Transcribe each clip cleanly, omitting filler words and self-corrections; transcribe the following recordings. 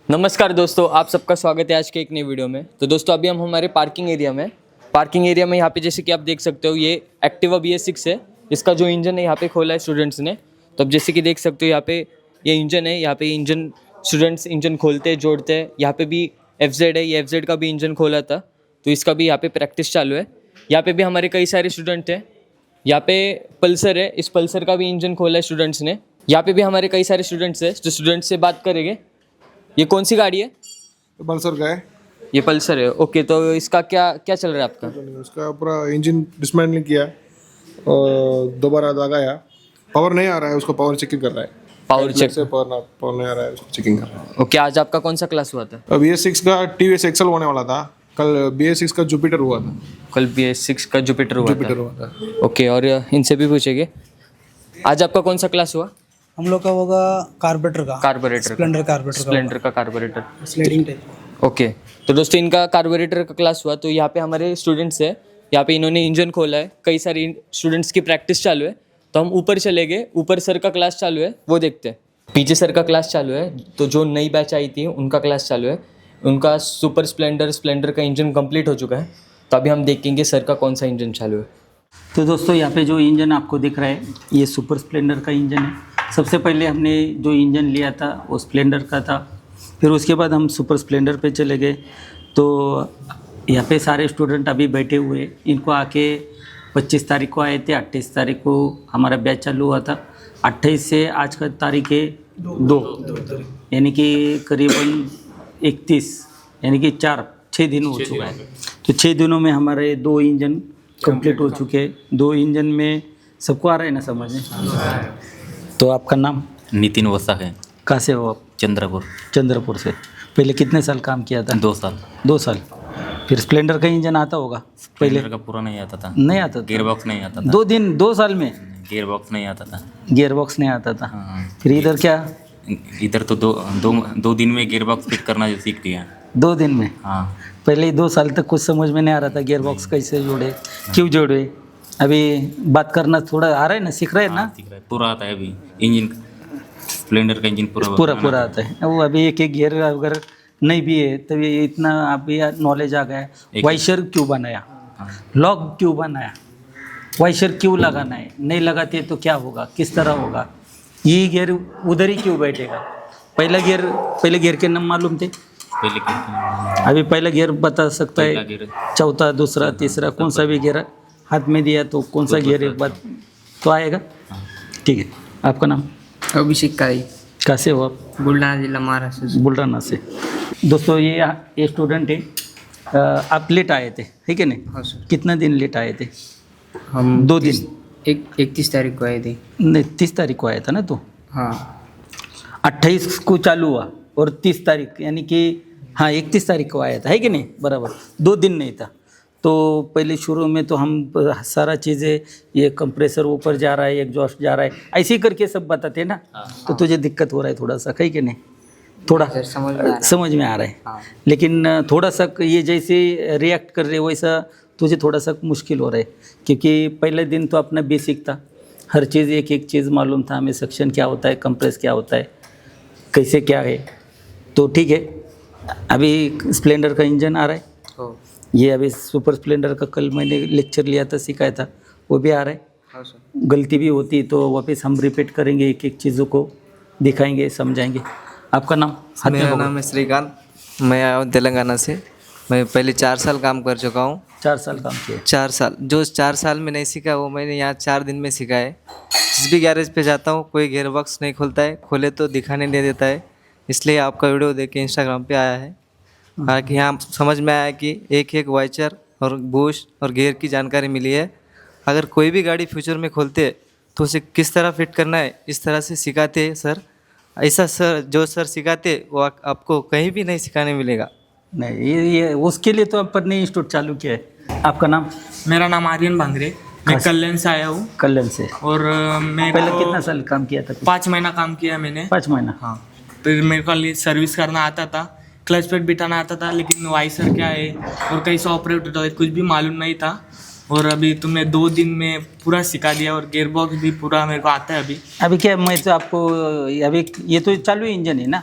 नमस्कार दोस्तों, आप सबका स्वागत है आज के एक नई वीडियो में। तो दोस्तों अभी हम हमारे पार्किंग एरिया में यहाँ पे जैसे कि आप देख सकते हो ये एक्टिवा BS6 है। इसका जो इंजन है यहाँ पे खोला है स्टूडेंट्स ने। तो अब जैसे कि देख सकते हो यहाँ पे ये इंजन है, यहाँ पे इंजन स्टूडेंट्स इंजन खोलते हैं, जोड़ते हैं। यहाँ पे भी FZ है, ये FZ का भी इंजन खोला था, तो इसका भी यहाँ पे प्रैक्टिस चालू है। यहाँ पे भी हमारे कई सारे स्टूडेंट हैं। यहाँ पे पल्सर है, इस पल्सर का भी इंजन खोला है स्टूडेंट्स ने। यहाँ पे भी हमारे कई सारे स्टूडेंट्स हैं, जो स्टूडेंट्स से बात करेंगे। ये कौन सी गाड़ी है? पल्सर का है। ये पल्सर है, ओके। तो इसका क्या क्या चल रहा है आपका? उसका पूरा इंजन डिसमेंटलिंग किया और दोबारा लगाया। पावर नहीं आ रहा है, उसको पावर चेकिंग कर रहा है। पावर चेक से पावर नहीं आ रहा है, उसको चेकिंग कर रहा है। ओके। आज आपका कौन सा क्लास हुआ था? अब BS6 का TVS XL होने वाला था। कल BS6 का जुपिटर हुआ था। कल BS6 का जुपिटर हुआ था। ओके। और इनसे भी पूछेंगे, आज आपका कौन सा क्लास हुआ? हम लोग का होगा कार्बोरेटर का स्प्लेंडर का कार्बोरेटर स्लाइडिंग टाइप। ओके। तो दोस्तों इनका कार्बोरेटर का क्लास हुआ। तो यहाँ पे हमारे स्टूडेंट्स हैं, यहाँ पे इन्होंने इंजन खोला है। कई सारी स्टूडेंट्स की प्रैक्टिस चालू है। तो हम ऊपर चले गए, ऊपर सर का क्लास चालू है, वो देखते हैं। पीछे सर का क्लास चालू है, तो जो नई बैच आई थी उनका क्लास चालू है। उनका सुपर स्प्लेंडर का इंजन कंप्लीट हो चुका है। तो अभी हम देखेंगे सर का कौन सा इंजन चालू है। तो दोस्तों यहाँ पे जो इंजन आपको दिख रहा है ये सुपर स्प्लेंडर का इंजन है। सबसे पहले हमने जो इंजन लिया था वो स्प्लेंडर का था, फिर उसके बाद हम सुपर स्प्लेंडर पे चले गए। तो यहाँ पे सारे स्टूडेंट अभी बैठे हुए, इनको आके 25 तारीख को आए थे, 28 तारीख को हमारा बैच चालू हुआ था। 28 से आज का तारीख है 2, यानी कि करीबन 31, यानी कि 6 दिन हो चुका है। तो 6 दिनों में हमारे 2 इंजन कंप्लीट हो चुके हैं। 2 इंजन में सबको आ रहा है ना समझ में? तो आपका नाम? नितिन वसा है। कहाँ से हो आप? चंद्रपुर से। पहले कितने साल काम किया था? 2 साल। 2 साल। फिर स्प्लेंडर का इंजन आता होगा? पहले का पूरा नहीं आता था। नहीं आता था? गियर बॉक्स नहीं आता था। 2 साल में गियर बॉक्स नहीं आता था। गियर बॉक्स नहीं आता था। हाँ। फिर इधर क्या? इधर तो दो दिन में गियर बॉक्स फिट करना सीख लिया। 2 दिन में? हाँ। पहले 2 साल तक कुछ समझ में नहीं आ रहा था गियर बॉक्स कैसे जोड़े, क्यों जोड़े। अभी बात करना थोड़ा आ रहा है ना, सीख रहे हैं ना? सीख रहा है, पूरा आता है अभी। इंजन स्प्लेंडर का इंजन पूरा आता है। वो अभी एक गियर अगर नहीं भी है तो ये इतना अभी नॉलेज आ गया है। वाइशर क्यों बनाया, लॉक क्यों बनाया, वाइशर क्यों लगाना है, नहीं लगाते तो क्या होगा, किस तरह होगा, ये गियर उधर ही क्यों बैठेगा। पहले गियर के नाम मालूम थे? अभी पहला गियर बता सकता है? चौथा, दूसरा, तीसरा, कौन सा भी गियर हाथ में दिया तो कौन सा गियर एक बात तो आएगा। ठीक है। आपका नाम? अभिषेक कारी। कहाँ से हो आप? बुल्ढाना जिला, महाराष्ट्र से। बुल्ढाना से। दोस्तों ये स्टूडेंट है। आप लेट आए थे, ठीक है ना? हाँ सर। कितना दिन लेट आए थे? हम 2 दिन। 31 तारीख को आए थे। नहीं, 30 तारीख को आया था ना तो? हाँ। 28 को चालू हुआ और 30 तारीख यानी कि हाँ 31 तारीख को आया था, है कि नहीं? बराबर 2 दिन नहीं था। तो पहले शुरू में तो हम सारा चीज़ें, ये कंप्रेसर ऊपर जा रहा है, एग्जॉस्ट जा रहा है, ऐसे ही करके सब बताते हैं ना। तो तुझे दिक्कत हो रहा है थोड़ा सा, है कि नहीं? थोड़ा समझ में आ रहा है। हाँ। लेकिन थोड़ा सा ये जैसे रिएक्ट कर रहे वैसा तुझे थोड़ा सा मुश्किल हो रहा है, क्योंकि पहले दिन तो अपना बेसिक था, हर चीज़ एक चीज़ मालूम था हमें, सक्शन क्या होता है, कंप्रेस क्या होता है, कैसे क्या है। तो ठीक है, अभी स्प्लेंडर का इंजन आ रहा है। ये अभी सुपर स्प्लेंडर का कल मैंने लेक्चर लिया था, सिखाया था, वो भी आ रहा है। हाँ सर। गलती भी होती तो वापस हम रिपीट करेंगे, एक चीज़ों को दिखाएंगे, समझाएंगे। आपका नाम? मेरा नाम है श्रीकांत, मैं आया हूँ तेलंगाना से। मैं पहले 4 साल काम कर चुका हूँ। 4 साल काम किया? 4 साल। जो 4 साल में नहीं सीखा वो मैंने यहाँ 4 दिन में सीखा है। जिस भी गैरेज पे जाता हूँ कोई गियर बॉक्स नहीं खुलता है, खोले तो दिखाने नहीं देता है। इसलिए आपका वीडियो देख के इंस्टाग्राम पे आया है। हालांकि यहाँ समझ में आया कि एक वाइचर और बूस्ट और गियर की जानकारी मिली है। अगर कोई भी गाड़ी फ्यूचर में खोलते तो उसे किस तरह फिट करना है इस तरह से सिखाते हैं सर। ऐसा सर जो सर सिखाते वो आपको कहीं भी नहीं सिखाने मिलेगा। नहीं, ये उसके लिए तो अपन ने इंस्टीट्यूट चालू किया है। आपका नाम? मेरा नाम आर्यन भांगरे, मैं कल्याण से आया हूँ। कल्याण से। और मैं पहले कितना साल काम किया था? 5 महीना काम किया मैंने। 5 महीना? हाँ। फिर मेरे को सर्विस करना आता था, क्लच प्लेट बिठाना आता था, लेकिन वाइसर क्या है और कैसे ऑपरेट होता है कुछ भी मालूम नहीं था। और अभी तुमने 2 दिन में पूरा सिखा दिया और गियर बॉक्स भी पूरा मेरे को आता है। अभी क्या मैं तो आपको अभी ये तो चालू इंजन है ना,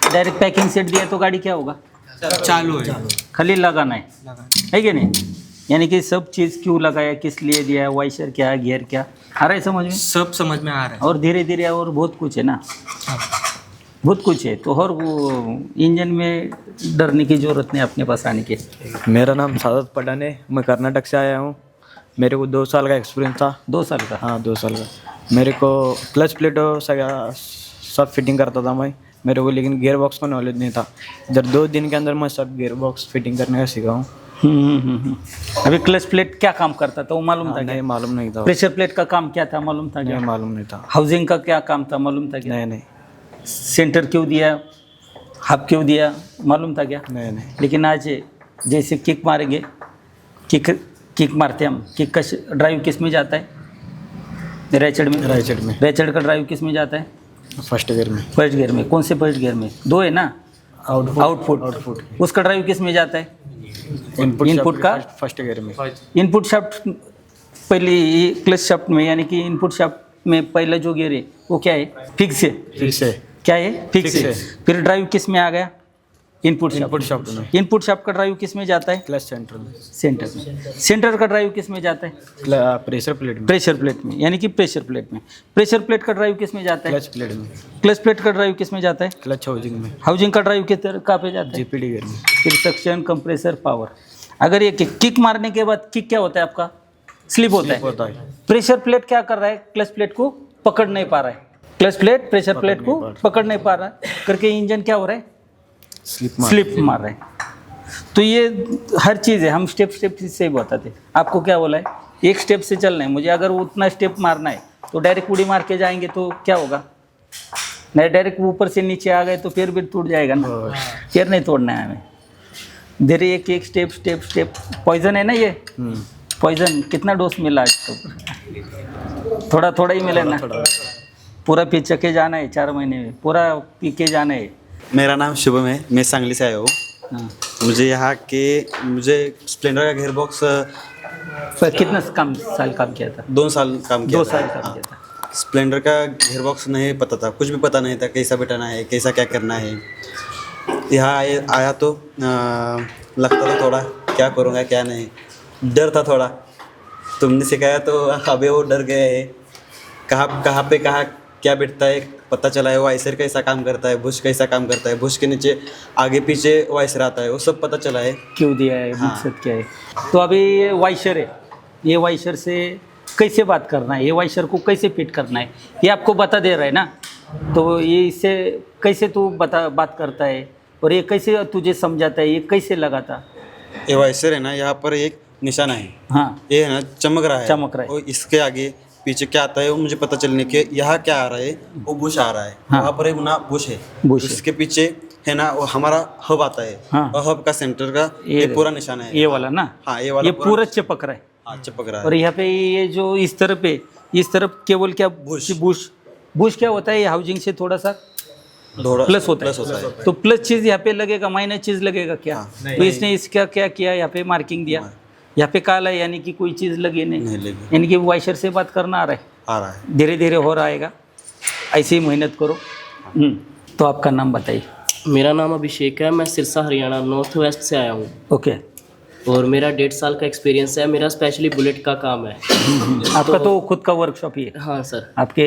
डायरेक्ट पैकिंग सेट दिया तो गाड़ी क्या होगा? चालू है। खाली लगाना है कि नहीं? यानी कि सब चीज़ क्यों लगाया, किस लिए दिया है, वाइशर क्या है, गियर क्या, आ रहा है समझ में? सब समझ में आ रहा है। और धीरे धीरे और बहुत कुछ है ना, बहुत कुछ है। तो और वो इंजन में डरने की ज़रूरत नहीं अपने पास आने की। मेरा नाम सादत पठान है, मैं कर्नाटक से आया हूँ। मेरे को 2 साल का एक्सपीरियंस था। 2 साल का? हाँ 2 साल का। मेरे को क्लच प्लेट सब फिटिंग करता था मैं, मेरे को लेकिन गियर बॉक्स का नॉलेज नहीं था। इधर 2 दिन के अंदर मैं सब गियर बॉक्स फिटिंग करने का सीखा हूँ। अभी क्लच प्लेट क्या काम करता था वो मालूम था क्या? नहीं मालूम नहीं था। प्रेशर प्लेट का काम क्या था मालूम था क्या? नहीं मालूम नहीं था। हाउसिंग का क्या काम था मालूम था क्या? नहीं नहीं सेंटर क्यों दिया, हाफ क्यों दिया, मालूम था क्या? नहीं। लेकिन आज जैसे किक मारेंगे, किक मारते हम, किक का ड्राइव किस में जाता है? रैचेट में। रैचेट का ड्राइव किस में जाता है? फर्स्ट गियर में। फर्स्ट गियर में। कौन से फर्स्ट गियर में? 2 है ना, आउटपुट। उसका ड्राइव किस में जाता है? इनपुट का फर्स्ट गियर में। इनपुट शाफ्ट पहले ये क्लच शाफ्ट में, यानी कि इनपुट शाफ्ट में पहला जो गियर है वो क्या है? फिक्स है। क्या है? फिक्स है। फिर ड्राइव किस में आ गया? इनपुट शाफ्ट में। इनपुट शाफ्ट का ड्राइव किस में जाता है? क्लच सेंटर में। सेंटर का ड्राइव किस में जाता है? प्रेशर प्लेट में। प्रेशर प्लेट में, यानी कि प्रेशर प्लेट में। प्रेशर प्लेट का ड्राइव किस में जाता है? क्लच प्लेट में। क्लच प्लेट का ड्राइव किस में जाता है? क्लच हाउसिंग में। हाउसिंग का ड्राइव कहाँ पे जाता है? जीपीडी गियर में। फिर सक्शन, कंप्रेसर, पावर। अगर ये किक मारने के बाद किक क्या होता है आपका? स्लिप होता है। प्रेशर प्लेट क्या कर रहा है? क्लच प्लेट को पकड़ नहीं पा रहा है। क्लच प्लेट प्रेशर प्लेट को पकड़ नहीं पा रहा है, करके इंजन क्या हो रहा है? स्लिप मार रहे हैं। तो ये हर चीज़ है, हम स्टेप से बताते। आपको क्या बोला है? एक स्टेप से चलना है मुझे। अगर उतना स्टेप मारना है तो डायरेक्ट उड़ी मार के जाएंगे तो क्या होगा? नहीं, डायरेक्ट ऊपर से नीचे आ गए तो फिर भी टूट जाएगा ना, फिर नहीं तोड़ना है हमें। धीरे एक स्टेप। पॉइजन है ना ये, पॉइजन। कितना डोज मिला आज तो? थोड़ा ही मिला ना, पूरा पी के जाना है 4 महीने में, पूरा पी के जाना है। मेरा नाम शुभम है, मैं सांगली से आया हूँ। मुझे यहाँ के स्प्लेंडर का गियर बॉक्स कितना साल काम किया था? 2 साल काम किया 2 था। साल काम किया था। स्प्लेंडर का गियर बॉक्स नहीं पता था, कुछ भी पता नहीं था, कैसा बिठाना है, कैसा क्या करना है। यहाँ आया तो लगता था थोड़ा क्या करूँगा क्या नहीं, डर था थोड़ा। तुमने सिखाया तो अबे वो डर गए है। कहाँ पे क्या बैठता है पता चला है। वाइसर कैसा काम करता है, बुश कैसा काम करता है, बुश के नीचे आगे पीछे वाइसर आता है, वो सब पता चला है। क्यों दिया है, मकसद क्या है। तो अभी ये वाइसर है, ये वाइसर से कैसे बात करना है, ये वाइसर को कैसे फिट करना है, ये आपको बता दे रहा है ना। तो ये इससे कैसे तू बात करता है और ये कैसे तुझे समझाता है, ये कैसे लगाता? ये वाइसर है ना, यहाँ पर एक निशाना है। हाँ, ये है ना चमक रहा है। और इसके आगे पीछे क्या आता है वो मुझे पता चलने के, यहाँ क्या आ रहा है वो बुश आ रहा है। हाँ। वहाँ पर एक ना बुश है, उसके पीछे है ना वो हमारा हब आता है। हाँ। और हब का सेंटर का ये पूरा निशाना है, ये वाला ना। हाँ ये वाला ये पूरा चिपक रहा है। हाँ चिपक रहा है। और यहाँ पे ये जो इस तरफ केवल क्या बुश क्या होता है? ये हाउसिंग से थोड़ा सा प्लस होता है। तो प्लस चीज़ यहाँ पे लगेगा, माइनस चीज़ लगेगा क्या? तो इसने इसका क्या किया, यहाँ पे मार्किंग दिया, यहाँ पे काला है, यानी कि कोई चीज़ लगी नहीं, यानी कि वाइशर से बात करना आ रहा है। धीरे धीरे हो रहा है, ऐसे ही मेहनत करो। तो आपका नाम बताइए। मेरा नाम अभिषेक है, मैं सिरसा हरियाणा नॉर्थ वेस्ट से आया हूँ। ओके। और मेरा 1.5 साल का एक्सपीरियंस है। मेरा स्पेशली बुलेट का काम है। आपका तो खुद का वर्कशॉप ही है? हाँ सर। आपके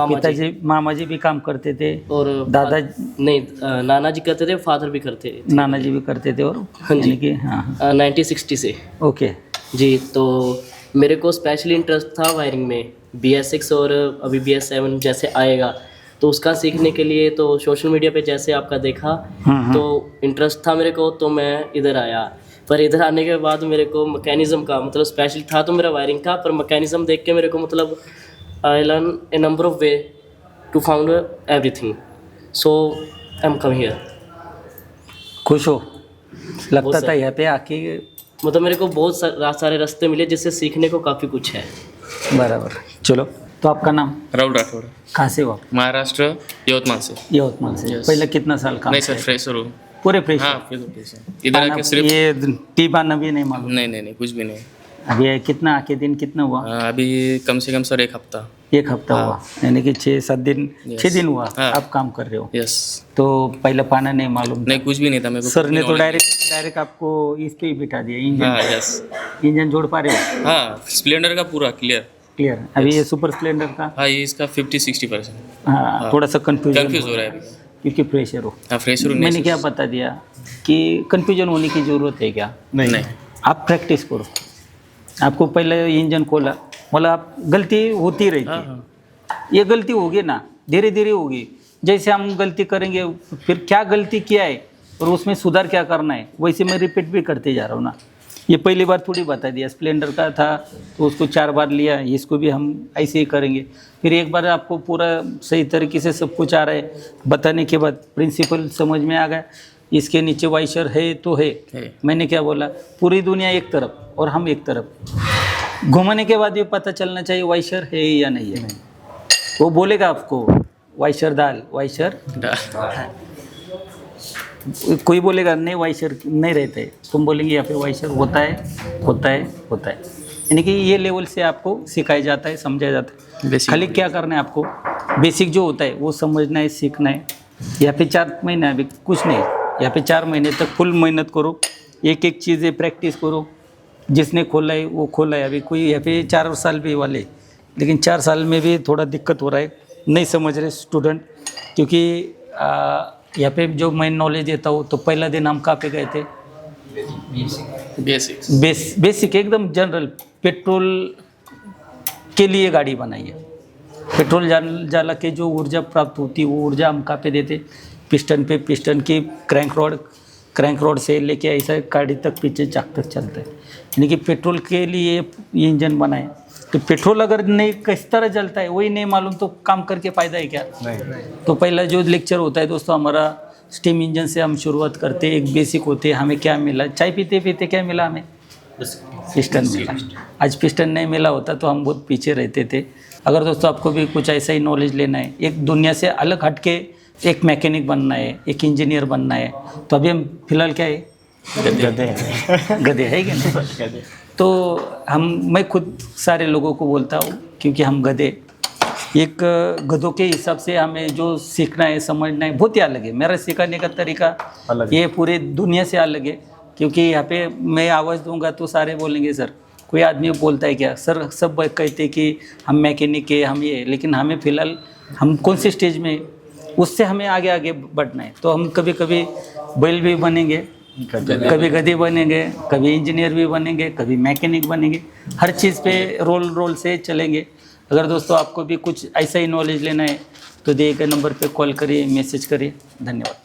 पिताजी मामा जी भी काम करते थे? और दादा नहीं, नाना जी करते थे, फादर भी करते थे। नाना जी भी करते थे। और हाँ जी, 1960 से। ओके जी। तो मेरे को स्पेशली इंटरेस्ट था वायरिंग में, BS6 और अभी BS7 जैसे आएगा तो उसका सीखने के लिए। तो सोशल मीडिया पे जैसे आपका देखा तो इंटरेस्ट था मेरे को, तो मैं इधर आया। पर इधर आने के बाद मेरे को मैकेनिज़्म का मतलब स्पेशल था तो मेरा वायरिंग का, पर मैकेनिज़्म देख के मेरे को मतलब I learn a number of way to found everything, so I am come here. खुश हो? लगता था यहाँ पे आके मतलब मेरे को बहुत सारे रास्ते मिले जिससे सीखने को काफ़ी कुछ है। बराबर। चलो, तो आपका नाम? राहुल राठौड़। कहाँ से हो? महाराष्ट्र, यवतमाल से। यवतमाल से। पहले कितना साल काम? नहीं सर, फ्रेशर हूँ। पूरे फ्रेश? हाँ, इधर आके सिर्फ ये टी बाना भी नहीं मालूम? नहीं, कुछ भी नहीं। अभी कितना आके दिन कितना हुआ? अभी कम से कम सर 1 हफ्ता। 1 हफ्ता हुआ, यानी कि 6-7 दिन 6 दिन हुआ आप काम कर रहे हो। यस। तो पहले पाना नहीं मालूम नहीं, कुछ भी नहीं था मेरे को। सर ने तो डायरेक्ट आपको इस पे ही बिठा दिया इंजन। यस। इंजन जोड़ पा रहे हो? हाँ, स्प्लेंडर का पूरा क्लियर। अभी ये सुपर स्प्लेंडर का हाँ, ये इसका 50-60%। हाँ, थोड़ा सा कंफ्यूज कंफ्यूजन हो रहा है अभी, क्योंकि फ्रेशर हो। हाँ फ्रेशर। मैंने क्या बता दिया कि कंफ्यूजन होने की ज़रूरत है क्या? नहीं, आप प्रैक्टिस करो। आपको पहले इंजन खोला, मतलब आप गलती होती रहती, ये गलती होगी ना, धीरे धीरे होगी। जैसे हम गलती करेंगे, फिर क्या गलती किया है और उसमें सुधार क्या करना है, वैसे मैं रिपीट भी करते जा रहा हूँ ना। ये पहली बार थोड़ी बता दिया, स्प्लेंडर का था तो उसको 4 बार लिया, इसको भी हम ऐसे ही करेंगे। फिर एक बार आपको पूरा सही तरीके से सब कुछ आ रहा है, बताने के बाद प्रिंसिपल समझ में आ गया। इसके नीचे वाइशर है तो है। मैंने क्या बोला, पूरी दुनिया एक तरफ और हम एक तरफ, घुमाने के बाद ये पता चलना चाहिए वाइशर है या नहीं है। वो बोलेगा आपको वाइशर डाल, वाइशर कोई बोलेगा नहीं वाइशर नहीं रहता है, तुम बोलेंगे यहाँ पे वाइशर होता है, होता है, होता है। यानी कि ये लेवल से आपको सिखाया जाता है, समझाया जाता है। खाली क्या करना है आपको, बेसिक जो होता है वो समझना है, सीखना है। यहाँ पे 4 महीने अभी कुछ नहीं, यहाँ पे 4 महीने तक फुल मेहनत करो, एक एक चीज़ें प्रैक्टिस करो। जिसने खोला है वो खोला है। अभी कोई यहाँ पे 4 साल भी वाले, लेकिन 4 साल में भी थोड़ा दिक्कत हो रहा है, नहीं समझ रहे स्टूडेंट। क्योंकि यहाँ पे जो मैं नॉलेज देता हूँ, तो पहला दिन हम कहाँ पे गए थे, बेसिक एकदम जनरल, पेट्रोल के लिए गाड़ी बनाई है। पेट्रोल जाला के जो ऊर्जा प्राप्त होती है, वो ऊर्जा हम कहाँ पे देते, पिस्टन पे, पिस्टन की क्रैंक रोड से लेके ऐसा गाड़ी तक पीछे चाक तक चलता है। यानी कि पेट्रोल के लिए ये इंजन बनाए। तो पेट्रोल अगर नहीं किस तरह जलता है वही नहीं मालूम, तो काम करके फ़ायदा है क्या? नहीं। तो पहला जो लेक्चर होता है दोस्तों हमारा, स्टीम इंजन से हम शुरुआत करते हैं। एक बेसिक होते हैं, हमें क्या मिला, चाय पीते पीते क्या मिला हमें, पिस्टन मिला। आज पिस्टन नहीं मिला होता तो हम बहुत पीछे रहते थे। अगर दोस्तों आपको भी कुछ ऐसा ही नॉलेज लेना है, एक दुनिया से अलग हट के एक मैकेनिक बनना है, एक इंजीनियर बनना है, तो अभी हम फिलहाल क्या है, गधे है क्या नहीं? तो मैं खुद सारे लोगों को बोलता हूँ, क्योंकि हम गधे, एक गधों के हिसाब से हमें जो सीखना है, समझना है, बहुत ही अलग है। मेरा सिखाने का तरीका ये पूरे दुनिया से अलग है। क्योंकि यहाँ पे मैं आवाज़ दूंगा तो सारे बोलेंगे सर, कोई आदमी बोलता है क्या सर, सब कहते कि हम मैकेनिक है, हम ये, लेकिन हमें फ़िलहाल हम कौन से स्टेज में, उससे हमें आगे आगे बढ़ना है। तो हम कभी कभी बैल भी बनेंगे, कभी गधे बनेंगे, कभी इंजीनियर भी बनेंगे, कभी मैकेनिक बनेंगे। हर चीज़ पे रोल से चलेंगे। अगर दोस्तों आपको भी कुछ ऐसा ही नॉलेज लेना है तो दिए गए नंबर पे कॉल करिए, मैसेज करिए। धन्यवाद।